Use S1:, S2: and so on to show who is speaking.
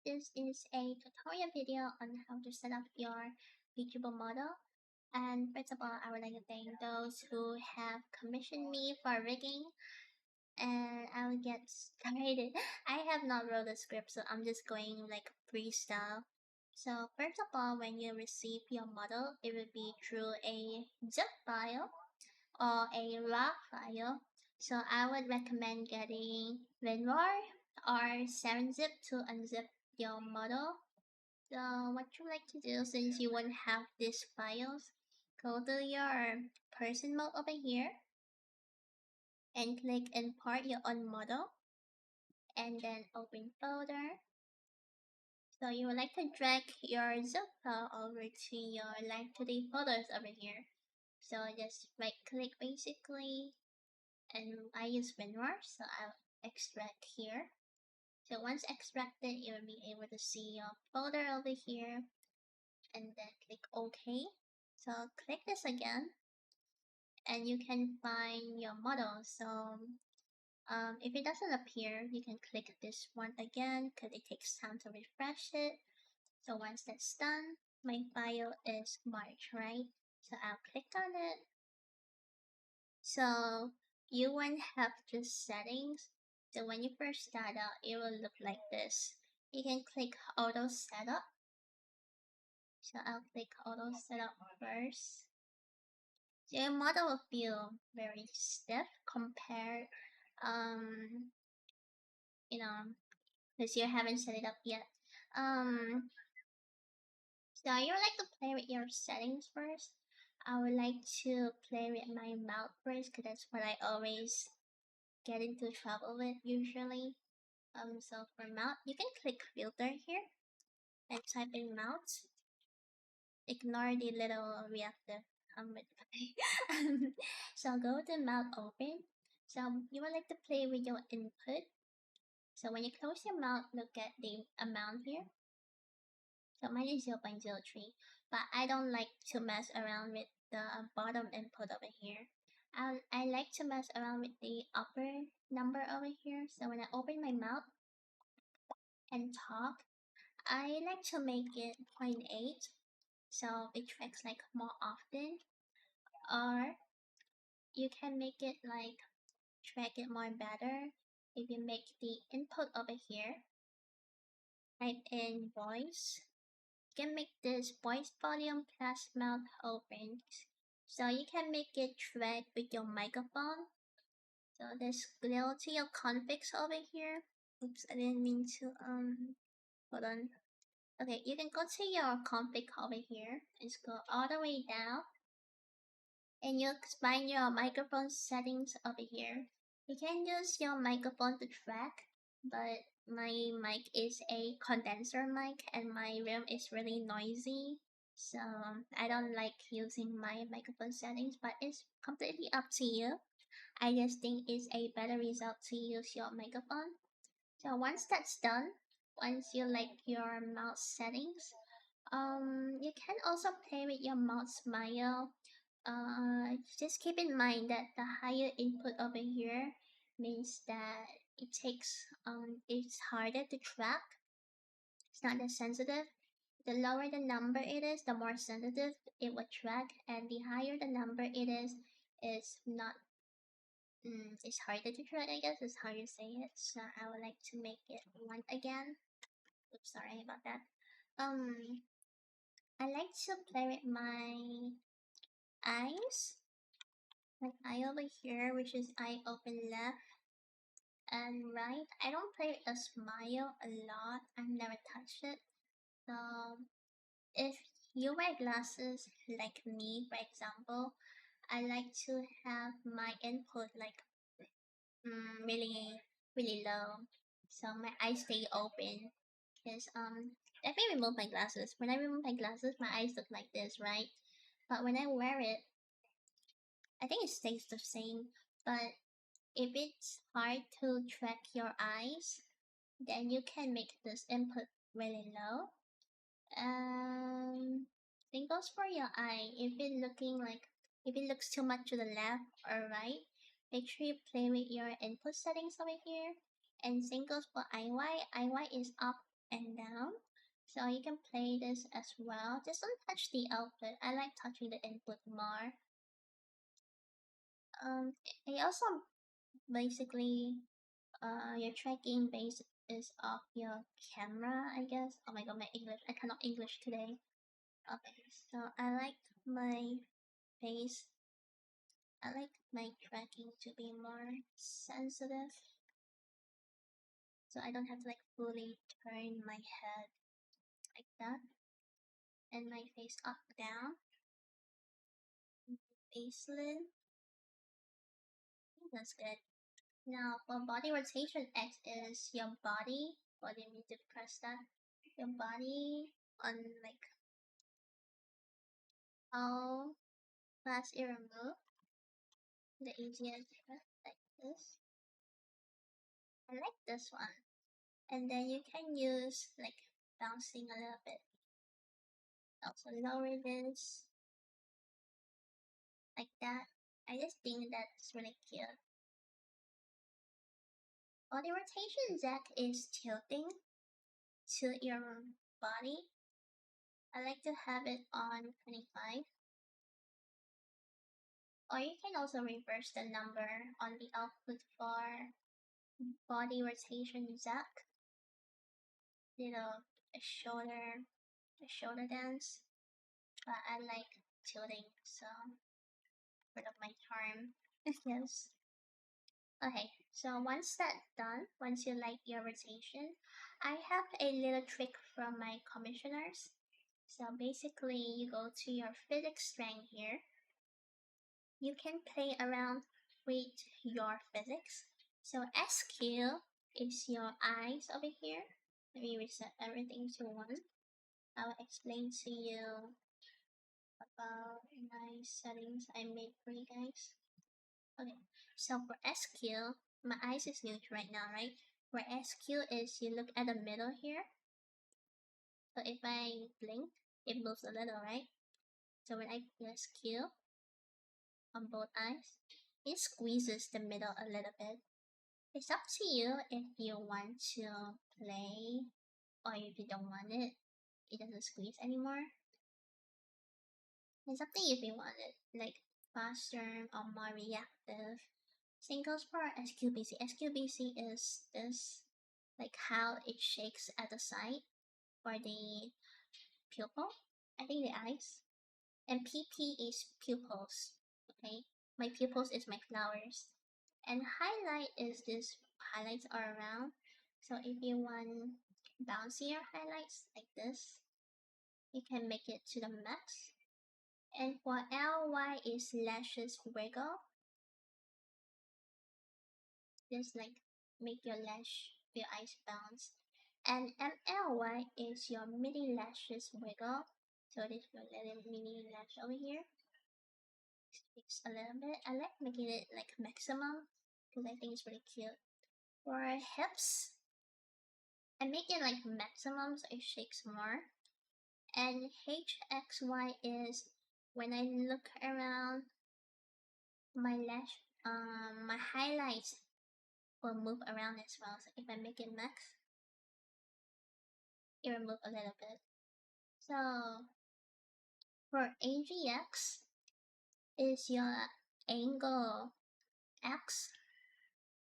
S1: This is a tutorial video on how to set up your Live2D model. And first of all, I would like to thank those who have commissioned me for rigging. And I will get started. I have not wrote a script, so I'm just going like freestyle. So first of all, when you receive your model, it will be through a zip file or a raw file. So I would recommend getting WinRAR or 7-zip to unzip your model. So what you like to do, since you won't have these files, go to your person mode over here and click import your own model and then open folder. So you would like to drag your zip file over to your Live2D photos over here. So just right click basically, and I use WinRAR, so I'll extract here. So once extracted, you will be able to see your folder over here and then click OK. So click this again and you can find your model. So if it doesn't appear, you can click this one again because it takes time to refresh it. So once that's done, my file is marked, right? So I'll click on it. So you won't have the settings. So when you first start out, it will look like this. You can click auto setup. So I'll click auto setup first. So your model will feel very stiff compared, you know, because you haven't set it up yet. So you would like to play with your settings first. I would like to play with my mouth first because that's what I always get into trouble with usually. So for mouth, you can click filter here and type in mouth. Ignore the little reactive with so go to mouth open. So you would like to play with your input. So when you close your mouth, look at the amount here. So mine is 0.03, but I don't like to mess around with the bottom input over here. I like to mess around with the upper number over here. So when I open my mouth and talk, I like to make it 0.8 so it tracks like more often, or you can make it like track it more better if you make the input over here, type in voice. You can make this voice volume plus mouth open, so you can make it track with your microphone. So this go to your configs over here. Oops, I didn't mean to hold on. Okay, you can go to your config over here and scroll all the way down, and you'll find your microphone settings over here. You can use your microphone to track, but my mic is a condenser mic and my room is really noisy, so I don't like using my microphone settings, but it's completely up to you. I just think it's a better result to use your microphone. So once that's done, once you like your mouse settings, you can also play with your mouse smile. Just keep in mind that the higher input over here means that it's harder to track. It's not as sensitive. The lower the number it is, the more sensitive it will track, and the higher the number it is not. It's harder to track, I guess. It's hard to say it. So I would like to make it 1 again. Oops, sorry about that. I like to play with my eyes. My eye over here, which is eye open left and right. I don't play with a smile a lot. I've never touched it. So if you wear glasses like me, for example, I like to have my input like really low, so my eyes stay open. Because let me remove my glasses. When I remove my glasses, my eyes look like this, right? But when I wear it, I think it stays the same. But if it's hard to track your eyes, then you can make this input really low. Same goes for your eye. If it looks too much to the left or right, make sure you play with your input settings over here. And same goes for IY. IY is up and down. So you can play this as well. Just don't touch the output. I like touching the input more. It also basically your tracking base is off your camera, I guess. Oh my god, my English. I cannot English today. Okay, so I like my face. I like my tracking to be more sensitive. So I don't have to like fully turn my head like that. And my face up, down. Face lid. That's good. Now for body rotation, X is your body. What do you need to press that? Your body on like how fast it remove. The easiest press like this. I like this one. And then you can use like bouncing a little bit. Also lower this like that. I just think that's really cute. Body rotation Z is tilting to your body. I like to have it on 25. Or you can also reverse the number on the output for body rotation Z. Little shoulder dance. But I like tilting, so part of my charm. Yes. Okay, so once that's done, once you like your rotation, I have a little trick from my commissioners. So basically, you go to your physics string here. You can play around with your physics. So SQ is your eyes over here. Let me reset everything to 1. I'll explain to you about my settings I made for you guys. Okay, so for SQ, my eyes is new right now, right? For SQ is you look at the middle here. So if I blink, it moves a little, right? So when I press Q on both eyes, it squeezes the middle a little bit. It's up to you if you want to play or if you don't want it. It doesn't squeeze anymore. It's up to you if you want it, like faster or more reactive. Same goes for SQBC. SQBC is this, like how it shakes at the side for the pupil. I think the eyes. And PP is pupils. Okay, my pupils is my flowers. And highlight is this highlights are around. So if you want bouncier highlights like this, you can make it to the max. And for LY is lashes wiggle. Just like make your eyes bounce. And MLY is your mini lashes wiggle. So this your little mini lash over here. Fix a little bit. I like making it like maximum because I think it's really cute. For hips, I make it like maximum so it shakes more. And HXY is when I look around my lash, my highlights will move around as well. So if I make it max, it will move a little bit. So for AGX is your angle X.